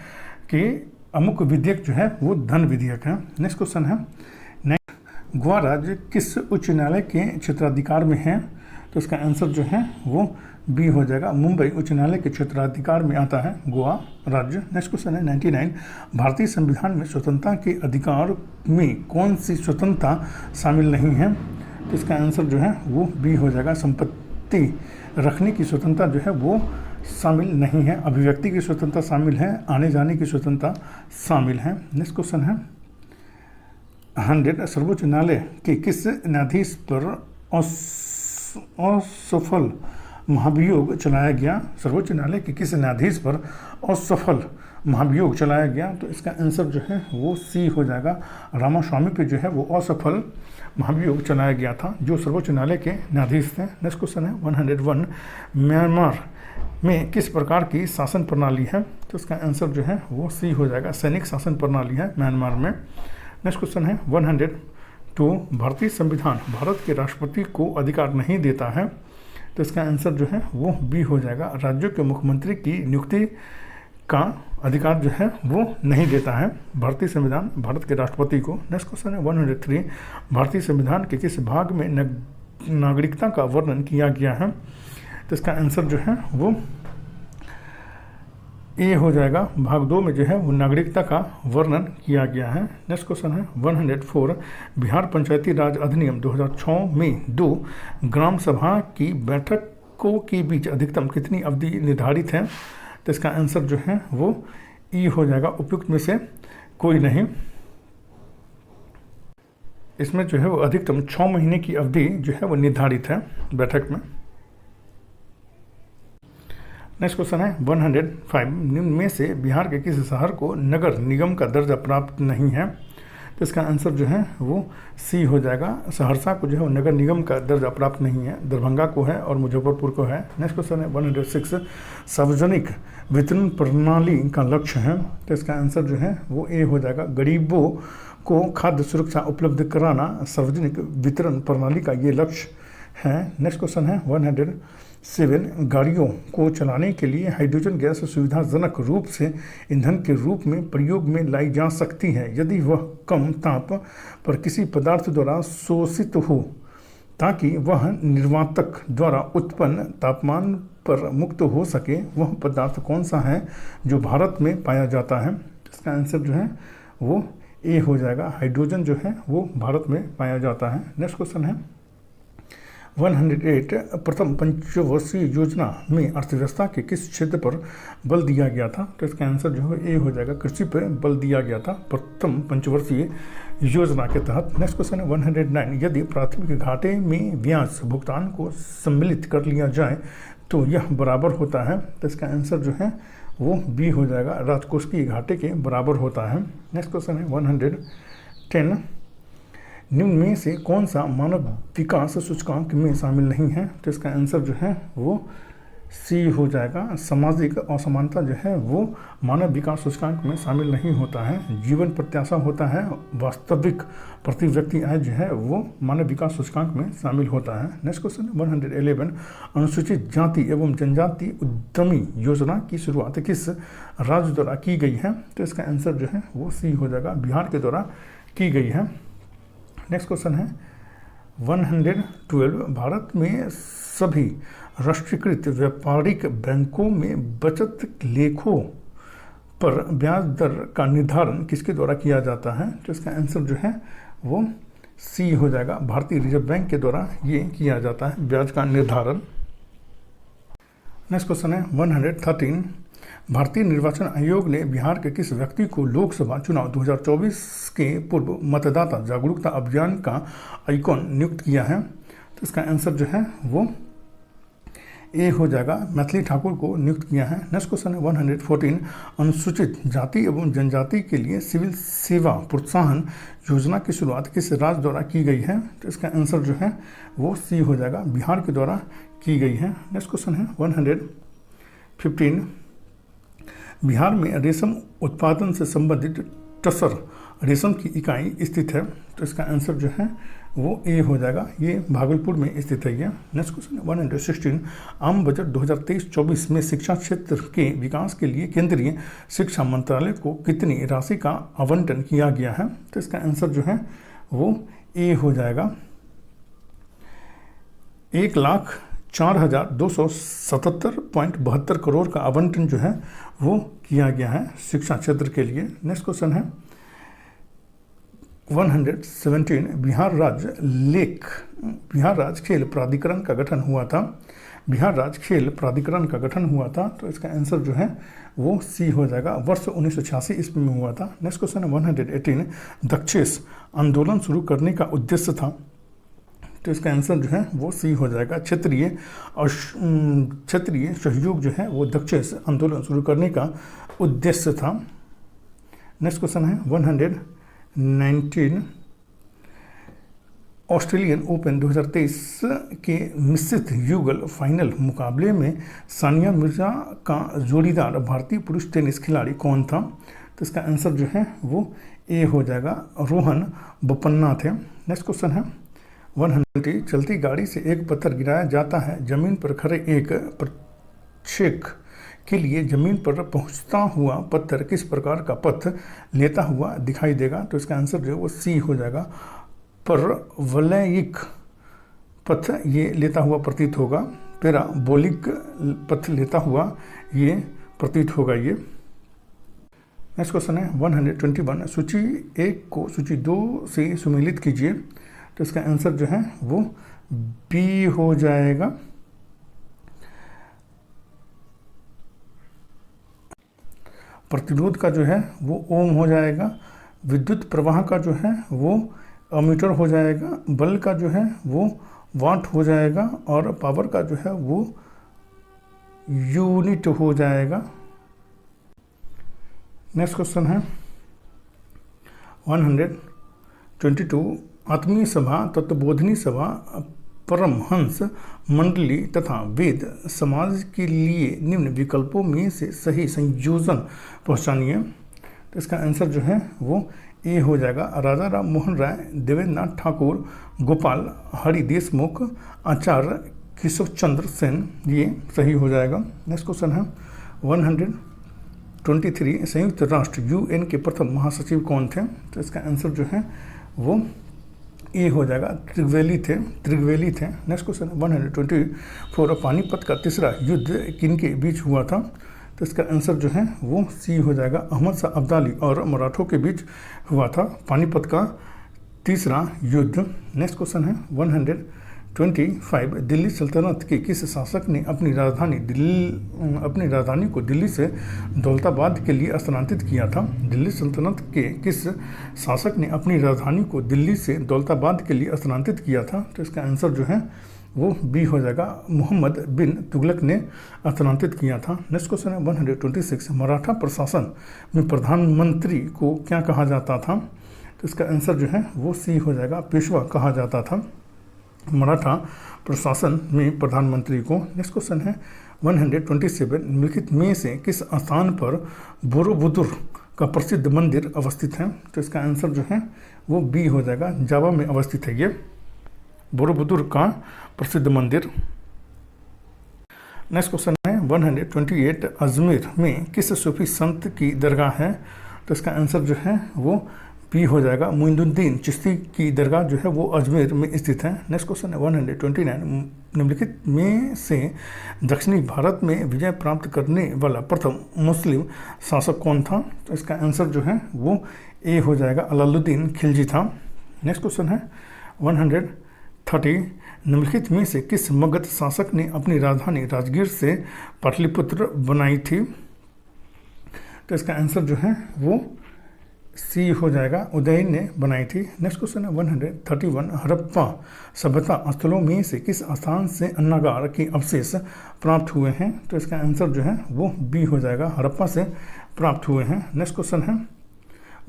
Speaker 1: कि अमुक विधेयक जो है वो धन विधेयक है। नेक्स्ट क्वेश्चन है गोवा राज्य किस उच्च न्यायालय के क्षेत्राधिकार में है? तो इसका आंसर जो है वो बी हो जाएगा, मुंबई उच्च न्यायालय के क्षेत्राधिकार में आता है गोवा राज्य। नेक्स्ट क्वेश्चन है 99, भारतीय संविधान में स्वतंत्रता के अधिकार में कौन सी स्वतंत्रता शामिल नहीं है? तो इसका आंसर जो है वो बी हो जाएगा, संपत्ति रखने की स्वतंत्रता जो है वो शामिल नहीं है, अभिव्यक्ति की स्वतंत्रता शामिल है, आने जाने की स्वतंत्रता शामिल है। नेक्स्ट क्वेश्चन है 100, सर्वोच्च न्यायालय के किस न्यायाधीश पर असफल महाभियोग चलाया गया? सर्वोच्च न्यायालय के किस न्यायाधीश पर असफल महाभियोग चलाया गया? तो इसका आंसर जो है वो सी हो जाएगा, रामास्वामी पे जो है वो असफल महाभियोग चलाया गया था, जो सर्वोच्च न्यायालय के न्यायाधीश थे। नेक्स्ट क्वेश्चन है 101, म्यांमार में किस प्रकार की शासन प्रणाली है? तो इसका आंसर जो है वो सी हो जाएगा, सैनिक शासन प्रणाली है म्यांमार में। नेक्स्ट क्वेश्चन है 102, भारतीय संविधान भारत के राष्ट्रपति को अधिकार नहीं देता है। तो इसका आंसर जो है वो बी हो जाएगा, राज्यों के मुख्यमंत्री की नियुक्ति का अधिकार जो है वो नहीं देता है भारतीय संविधान भारत के राष्ट्रपति को। नेक्स्ट क्वेश्चन है 103, भारतीय संविधान के किस भाग में नागरिकता का वर्णन किया गया है? तो इसका आंसर जो है वो ए हो जाएगा, भाग 2 में जो है वो नागरिकता का वर्णन किया गया है। नेक्स्ट क्वेश्चन है 104, बिहार पंचायती राज अधिनियम 2006 में 2 ग्राम सभा की बैठकों के बीच अधिकतम कितनी अवधि निर्धारित है? तो इसका आंसर जो है वो ई हो जाएगा उपयुक्त में से कोई नहीं। इसमें जो है वो अधिकतम 6 महीने की अवधि जो है वो निर्धारित है बैठक में। नेक्स्ट क्वेश्चन है 105, निम्न में से बिहार के किसी शहर को नगर निगम का दर्जा प्राप्त नहीं है? तो इसका आंसर जो है वो सी हो जाएगा। सहरसा को जो है वो नगर निगम का दर्जा प्राप्त नहीं है, दरभंगा को है और मुजफ्फरपुर को है। नेक्स्ट क्वेश्चन है 106, सार्वजनिक वितरण प्रणाली का लक्ष्य है? तो इसका आंसर जो है वो ए हो जाएगा। गरीबों को खाद्य सुरक्षा उपलब्ध कराना सार्वजनिक वितरण प्रणाली का ये लक्ष्य है। नेक्स्ट क्वेश्चन है 107, गाड़ियों को चलाने के लिए हाइड्रोजन गैस सुविधाजनक रूप से ईंधन के रूप में प्रयोग में लाई जा सकती है यदि वह कम ताप पर किसी पदार्थ द्वारा शोषित हो, ताकि वह निर्वातक द्वारा उत्पन्न तापमान पर मुक्त हो सके। वह पदार्थ कौन सा है जो भारत में पाया जाता है? इसका आंसर जो है वो ए हो जाएगा। हाइड्रोजन जो है वो भारत में पाया जाता है। नेक्स्ट क्वेश्चन है 108, प्रथम पंचवर्षीय योजना में अर्थव्यवस्था के किस क्षेत्र पर बल दिया गया था? तो इसका आंसर जो है ए हो जाएगा। कृषि पर बल दिया गया था प्रथम पंचवर्षीय योजना के तहत। नेक्स्ट क्वेश्चन है 109, यदि प्राथमिक घाटे में ब्याज भुगतान को सम्मिलित कर लिया जाए तो यह बराबर होता है? तो इसका आंसर जो है वो बी हो जाएगा, राजकोषीय घाटे के बराबर होता है। नेक्स्ट क्वेश्चन है 110, निम्न में से कौन सा मानव विकास सूचकांक में शामिल नहीं है? तो इसका आंसर जो है वो सी हो जाएगा। सामाजिक असमानता जो है वो मानव विकास सूचकांक में शामिल नहीं होता है। जीवन प्रत्याशा होता है। वास्तविक प्रति व्यक्ति आय जो है वो मानव विकास सूचकांक में शामिल होता है। नेक्स्ट क्वेश्चन 111, अनुसूचित जाति एवं जनजाति उद्यमी योजना की शुरुआत किस राज्य द्वारा की गई है? तो इसका आंसर जो है वो सी हो जाएगा, बिहार के द्वारा की गई है। नेक्स्ट क्वेश्चन है 112, भारत में सभी राष्ट्रीयकृत व्यापारिक बैंकों में बचत लेखों पर ब्याज दर का निर्धारण किसके द्वारा किया जाता है? तो इसका आंसर जो है वो सी हो जाएगा, भारतीय रिजर्व बैंक के द्वारा ये किया जाता है ब्याज का निर्धारण। नेक्स्ट क्वेश्चन है 113, भारतीय निर्वाचन आयोग ने बिहार के किस व्यक्ति को लोकसभा चुनाव 2024 के पूर्व मतदाता जागरूकता अभियान का आइकॉन नियुक्त किया है? तो इसका आंसर जो है वो ए हो जाएगा, मैथिली ठाकुर को नियुक्त किया है। नेक्स्ट क्वेश्चन है 114, अनुसूचित जाति एवं जनजाति के लिए सिविल सेवा प्रोत्साहन योजना की शुरुआत किस राज्य द्वारा की गई है? तो इसका आंसर जो है वो सी हो जाएगा, बिहार के द्वारा की गई है। नेक्स्ट क्वेश्चन है 115, बिहार में रेशम उत्पादन से संबंधित टसर रेशम की इकाई स्थित है? तो इसका आंसर जो है वो ए हो जाएगा, ये भागलपुर में स्थित है ये। नेक्स्ट क्वेश्चन 116, आम बजट 2023-24 में शिक्षा क्षेत्र के विकास के लिए केंद्रीय शिक्षा मंत्रालय को कितनी राशि का आवंटन किया गया है? तो इसका आंसर जो है वो ए हो जाएगा, 1,04,277.72 करोड़ का आवंटन जो है वो किया गया है शिक्षा क्षेत्र के लिए। नेक्स्ट क्वेश्चन है 117, बिहार राज्य खेल प्राधिकरण का गठन हुआ था? बिहार राज्य खेल प्राधिकरण का गठन हुआ था, तो इसका आंसर जो है वो सी हो जाएगा, वर्ष 1986 ईस्वी में हुआ था। नेक्स्ट क्वेश्चन है 118, दक्षेस आंदोलन शुरू करने का उद्देश्य था? तो इसका आंसर जो है वो सी हो जाएगा, क्षेत्रीय सहयोग जो है वो दक्षेस आंदोलन शुरू करने का उद्देश्य था। नेक्स्ट क्वेश्चन है 119, ऑस्ट्रेलियन ओपन 2023 के मिश्रित युगल फाइनल मुकाबले में सानिया मिर्जा का जोड़ीदार भारतीय पुरुष टेनिस खिलाड़ी कौन था? तो इसका आंसर जो है वो ए हो जाएगा, रोहन बोपन्ना थे। नेक्स्ट क्वेश्चन है 120, चलती गाड़ी से एक पत्थर गिराया जाता है, जमीन पर खड़े एक प्रक्षेक के लिए जमीन पर पहुंचता हुआ पत्थर किस प्रकार का पथ लेता हुआ दिखाई देगा? तो इसका आंसर जो है वो सी हो जाएगा, परवलयिक पथ ये लेता हुआ प्रतीत होगा, पैराबोलिक पथ लेता हुआ ये प्रतीत होगा ये। नेक्स्ट क्वेश्चन है 121, सूची 1 को सूची 2 से सुमेलित कीजिए। तो इसका आंसर जो है वो बी हो जाएगा, प्रतिरोध का जो है वो ओम हो जाएगा, विद्युत प्रवाह का जो है वो अमीटर हो जाएगा, बल का जो है वो वाट हो जाएगा और पावर का जो है वो यूनिट हो जाएगा। नेक्स्ट क्वेश्चन है 122। आत्मीय सभा, तत्वबोधिनी सभा, परमहंस मंडली तथा वेद समाज के लिए निम्न विकल्पों में से सही संयोजन पहचानिए। तो इसका आंसर जो है वो ए हो जाएगा। राजा राम मोहन राय, देवेंद्र नाथ ठाकुर, गोपाल हरि देशमुख, आचार्य केशव चंद्र सेन, ये सही हो जाएगा। नेक्स्ट क्वेश्चन है 123। संयुक्त राष्ट्र यूएन के प्रथम महासचिव कौन थे? तो इसका आंसर जो है वो ए हो जाएगा, त्रिगवेली थे। Next question 124। पानीपत का तीसरा युद्ध किनके बीच हुआ था? तो इसका आंसर जो है वो सी हो जाएगा, अहमद शाह अब्दाली और मराठों के बीच हुआ था पानीपत का तीसरा युद्ध। नेक्स्ट क्वेश्चन है 125। दिल्ली सल्तनत के किस शासक ने अपनी राजधानी को दिल्ली से दौलताबाद के लिए स्थानांतरित किया था? दिल्ली सल्तनत के किस शासक ने अपनी राजधानी को दिल्ली से दौलताबाद के लिए स्थानांतरित किया था? तो इसका आंसर जो है वो बी हो जाएगा, मोहम्मद बिन तुगलक ने स्थानांतरित किया था। नेक्स्ट क्वेश्चन है 126। मराठा प्रशासन में प्रधानमंत्री को क्या कहा जाता था? तो इसका आंसर जो है वो सी हो जाएगा, पेशवा कहा जाता था मराठा प्रशासन में प्रधानमंत्री को। नेक्स्ट क्वेश्चन है 127। निम्नलिखित में से किस स्थान पर बोरोबुदुर का प्रसिद्ध मंदिर अवस्थित है? तो इसका आंसर जो है वो बी हो जाएगा, जावा में अवस्थित है ये बोरोबुदुर का प्रसिद्ध मंदिर। नेक्स्ट क्वेश्चन है 128। अजमेर में किस सूफी संत की दरगाह है? तो इसका आंसर जो है वो बी हो जाएगा, मोइनुद्दीन चिश्ती की दरगाह जो है वो अजमेर में स्थित है। नेक्स्ट क्वेश्चन है 129। निम्नलिखित में से दक्षिणी भारत में विजय प्राप्त करने वाला प्रथम मुस्लिम शासक कौन था? तो इसका आंसर जो है वो ए हो जाएगा, अलाउद्दीन खिलजी था। नेक्स्ट क्वेश्चन है 130। निम्नलिखित में से किस मगध शासक ने अपनी राजधानी राजगीर से पाटलिपुत्र बनाई थी? तो इसका आंसर जो है वो सी हो जाएगा, उदयन ने बनाई थी। नेक्स्ट क्वेश्चन है 131। हड़प्पा सभ्यता स्थलों में से किस स्थान से अन्नागार के अवशेष प्राप्त हुए हैं? तो इसका आंसर जो है वो बी हो जाएगा, हड़प्पा से प्राप्त हुए हैं। नेक्स्ट क्वेश्चन है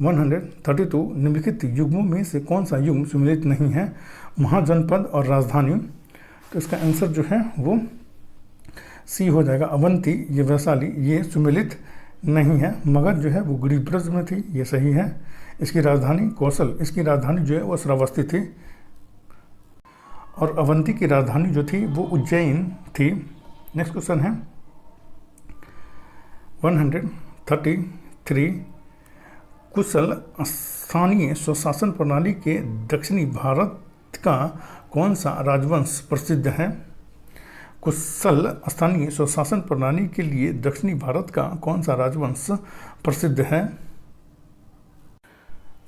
Speaker 1: 132। निम्नलिखित युग्मों में से कौन सा युग्म सुमेलित नहीं है? महाजनपद और राजधानी। तो इसका आंसर जो है वो सी हो जाएगा, अवंती, ये वैशाली, ये सुमेलित नहीं है। मगध जो है वो गिरिब्रज में थी, ये सही है। इसकी राजधानी कौशल, इसकी राजधानी जो है वो श्रावस्ती थी और अवंती की राजधानी जो थी वो उज्जैन थी। नेक्स्ट क्वेश्चन है 133। कुशल स्थानीय स्वशासन प्रणाली के दक्षिणी भारत का कौन सा राजवंश प्रसिद्ध है? कुशल स्थानीय स्वशासन प्रणाली के लिए दक्षिणी भारत का कौन सा राजवंश प्रसिद्ध है?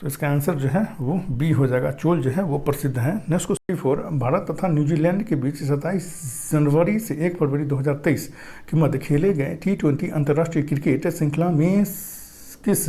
Speaker 1: तो इसका आंसर जो है वो बी हो जाएगा, चोल जो है वो प्रसिद्ध है। Next question 4। भारत तथा न्यूजीलैंड के बीच 27 जनवरी से 1 फरवरी 2023 के मध्य खेले गए T20 अंतर्राष्ट्रीय क्रिकेट श्रृंखला में किस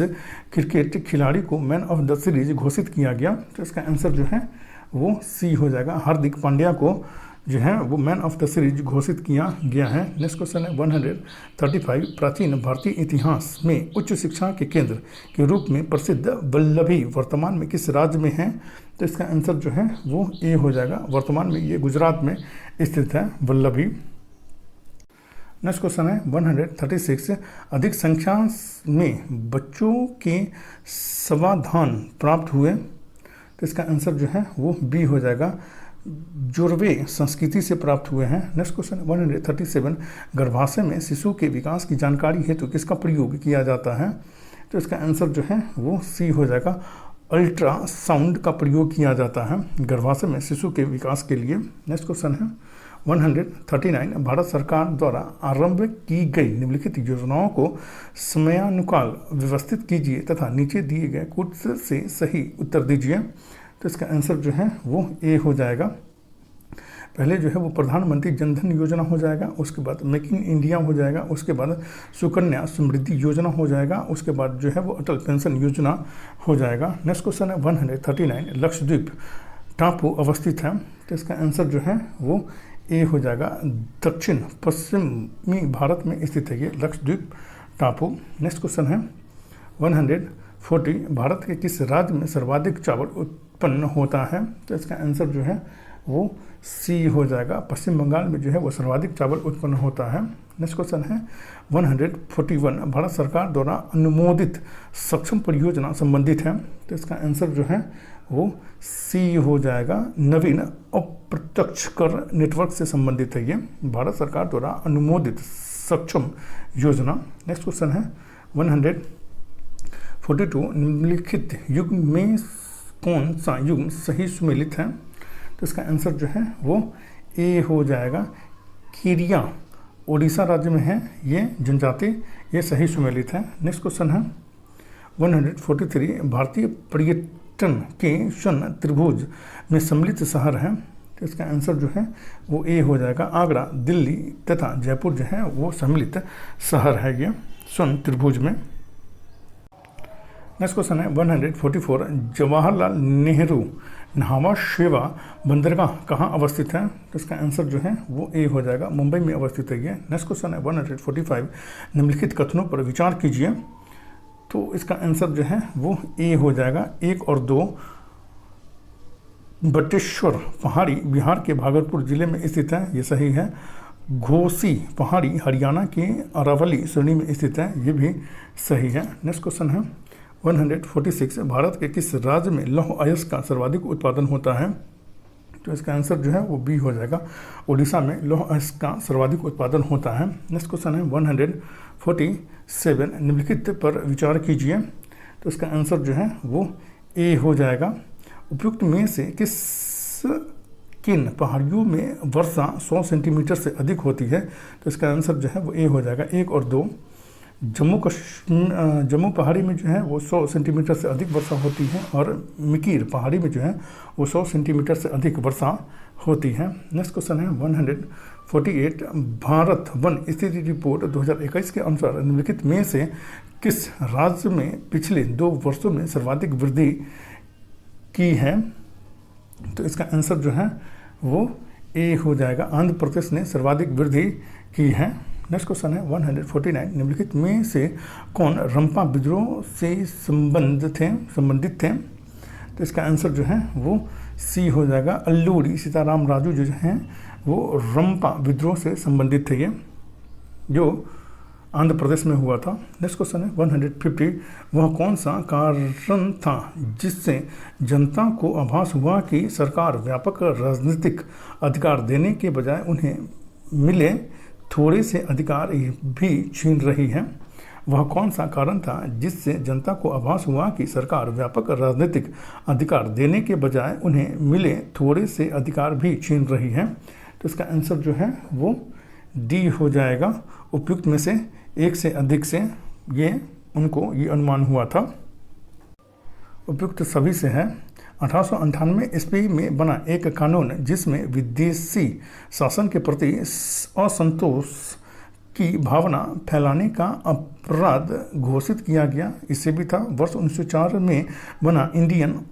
Speaker 1: क्रिकेट खिलाड़ी को मैन ऑफ द सीरीज घोषित किया गया? तो इसका आंसर जो है वो सी हो जाएगा, हार्दिक पांड्या को जो है वो मैन ऑफ द सीरीज घोषित किया गया है। नेक्स्ट क्वेश्चन है 135। प्राचीन भारतीय इतिहास में उच्च शिक्षा के केंद्र के रूप में प्रसिद्ध वल्लभी वर्तमान में किस राज्य में है? तो इसका आंसर जो है वो ए हो जाएगा, वर्तमान में ये गुजरात में स्थित है वल्लभी। नेक्स्ट क्वेश्चन है 136। अधिक संख्या में बच्चों के समाधान प्राप्त हुए? तो इसका आंसर जो है वो बी हो जाएगा, जोरवे संस्कृति से प्राप्त हुए हैं। Next question 137। गर्भाशय में शिशु के विकास की जानकारी हेतु किसका प्रयोग किया जाता है? तो इसका आंसर जो है वो सी हो जाएगा, अल्ट्रासाउंड का प्रयोग किया जाता है गर्भाशय में शिशु के विकास के लिए। नेक्स्ट क्वेश्चन है 139। भारत सरकार द्वारा आरंभ की गई निम्नलिखित योजनाओं को समयानुकाल व्यवस्थित कीजिए तथा नीचे दिए गए कुछ से सही उत्तर दीजिए। तो इसका आंसर जो है वो ए हो जाएगा, पहले जो है वो प्रधानमंत्री जनधन योजना हो जाएगा, उसके बाद मेक इन इंडिया हो जाएगा, उसके बाद सुकन्या समृद्धि योजना हो जाएगा, उसके बाद जो है वो अटल पेंशन योजना हो जाएगा। नेक्स्ट क्वेश्चन है 139, लक्षद्वीप टापू अवस्थित है, तो इसका आंसर जो है वो ए हो जाएगा। दक्षिण पश्चिमी भारत में स्थित है ये लक्षद्वीप टापू। नेक्स्ट क्वेश्चन है 140, भारत के किस राज्य में सर्वाधिक चावल उत्पन्न होता है, तो इसका आंसर जो है वो सी हो जाएगा। पश्चिम बंगाल में जो है वो सर्वाधिक चावल उत्पन्न होता है। नेक्स्ट क्वेश्चन है 141, भारत सरकार द्वारा अनुमोदित सक्षम परियोजना संबंधित है, तो इसका आंसर जो है वो सी हो जाएगा। नवीन अप्रत्यक्ष कर नेटवर्क से संबंधित है ये, भारत सरकार द्वारा अनुमोदित सक्षम योजना। नेक्स्ट क्वेश्चन है 142, निम्नलिखित युग में कौन सा युग सही सुमेलित है, तो इसका आंसर जो है वो ए हो जाएगा। किरिया ओडिशा राज्य में है ये जनजाति, ये सही सुमेलित है। नेक्स्ट क्वेश्चन है 143, भारतीय पर्यटन के शन त्रिभुज में सम्मिलित शहर है, तो इसका आंसर जो है वो ए हो जाएगा। आगरा, दिल्ली तथा जयपुर जो है वो सम्मिलित शहर है ये सन त्रिभुज में। नेक्स्ट क्वेश्चन है 144, जवाहरलाल नेहरू न्हावा शेवा बंदरगाह कहाँ अवस्थित है, तो इसका आंसर जो है वो ए हो जाएगा। मुंबई में अवस्थित है ये। नेक्स्ट क्वेश्चन है 145, निम्नलिखित कथनों पर विचार कीजिए, तो इसका आंसर जो है वो ए हो जाएगा। 1 और 2, बटेश्वर पहाड़ी बिहार के भागलपुर जिले में स्थित है, ये सही है। घोसी पहाड़ी हरियाणा के अरावली श्रेणी में स्थित है, ये भी सही है। नेक्स्ट क्वेश्चन है 146, भारत के किस राज्य में लौह अयस्क का सर्वाधिक उत्पादन होता है, तो इसका आंसर जो है वो बी हो जाएगा। ओडिशा में लौह अयस्क का सर्वाधिक उत्पादन होता है। नेक्स्ट क्वेश्चन है 147, निम्नलिखित पर विचार कीजिए, तो इसका आंसर जो है वो ए हो जाएगा। उपयुक्त में से किन पहाड़ियों में वर्षा 100 सेंटीमीटर से अधिक होती है, तो इसका आंसर जो है वो ए हो जाएगा। 1 और 2, जम्मू पहाड़ी में जो है वो 100 सेंटीमीटर से अधिक वर्षा होती है, और मिकीर पहाड़ी में जो है वो 100 सेंटीमीटर से अधिक वर्षा होती है। नेक्स्ट क्वेश्चन है 148, भारत वन स्थिति रिपोर्ट 2021 के अनुसार निम्नलिखित में से किस राज्य में पिछले 2 वर्षों में सर्वाधिक वृद्धि की है, तो इसका आंसर जो है वो ए हो जाएगा। आंध्र प्रदेश ने सर्वाधिक वृद्धि की है। नेक्स्ट क्वेश्चन है 149, निम्नलिखित में से कौन रंपा विद्रोह से संबंधित थे, तो इसका आंसर जो है वो सी हो जाएगा। अल्लूरी सीताराम राजू जो हैं वो रंपा विद्रोह से संबंधित थे, ये जो आंध्र प्रदेश में हुआ था। नेक्स्ट क्वेश्चन है 150, वह कौन सा कारण था जिससे जनता को आभास हुआ कि सरकार व्यापक राजनीतिक अधिकार देने के बजाय उन्हें मिले थोड़े से अधिकार भी छीन रही है। वह कौन सा कारण था जिससे जनता को आभास हुआ कि सरकार व्यापक राजनीतिक अधिकार देने के बजाय उन्हें मिले थोड़े से अधिकार भी छीन रही है, तो इसका आंसर जो है वो डी हो जाएगा। उपयुक्त में से एक से अधिक से उनको ये अनुमान हुआ था। उपयुक्त सभी से है। 1898 ईस्वी में बना एक कानून जिसमें विदेशी शासन के प्रति असंतोष की भावना फैलाने का अपराध घोषित किया गया, इससे भी था। वर्ष 1904 में बना इंडियन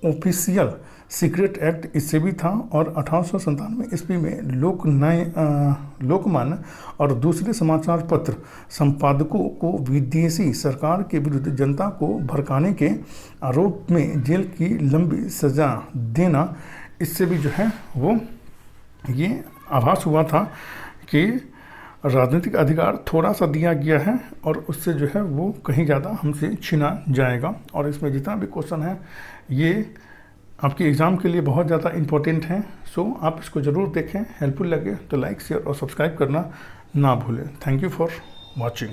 Speaker 1: ऑफिशियल सीक्रेट एक्ट, इससे भी था। और 1897 ईस्वी में लोकमान्य और दूसरे समाचार पत्र संपादकों को विदेशी सरकार के विरुद्ध जनता को भड़काने के आरोप में जेल की लंबी सजा देना, इससे भी जो है वो ये आभास हुआ था कि राजनीतिक अधिकार थोड़ा सा दिया गया है और उससे जो है वो कहीं ज़्यादा हमसे छीना जाएगा। और इसमें जितना भी क्वेश्चन है ये आपके एग्ज़ाम के लिए बहुत ज़्यादा इम्पोर्टेंट है। सो आप इसको ज़रूर देखें, हेल्पफुल लगे तो लाइक शेयर और सब्सक्राइब करना ना भूलें। Thank you for watching.